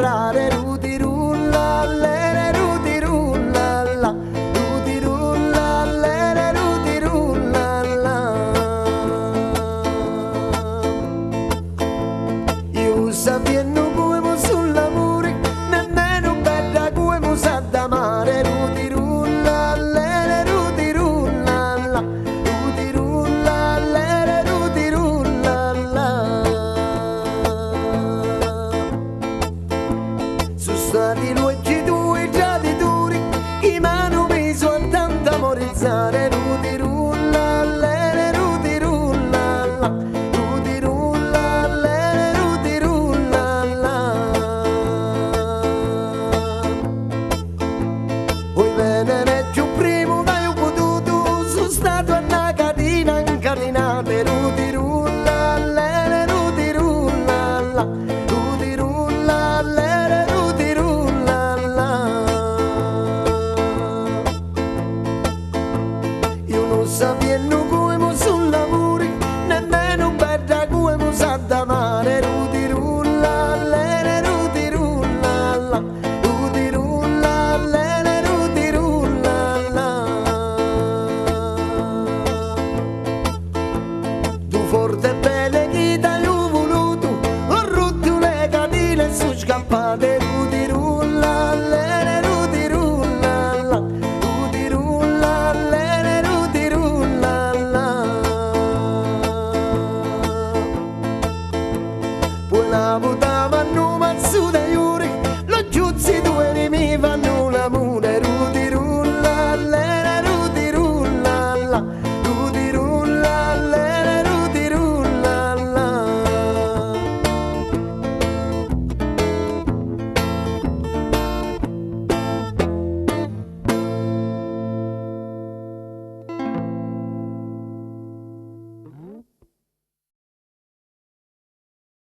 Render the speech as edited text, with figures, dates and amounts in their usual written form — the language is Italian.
narrare, ruti rulla, lere, ruti rulla, la, ruti rulla, lere, ruti rulla, la. Io sapienno come sull'amore, nemmeno bella come sa d'amare, ruti rulla, lere, ruti rulla, la, ruti rulla, lere, ruti rulla, la. Sono stati luoghi tuoi già di duri, che mi hanno messo a tanto amorizzare.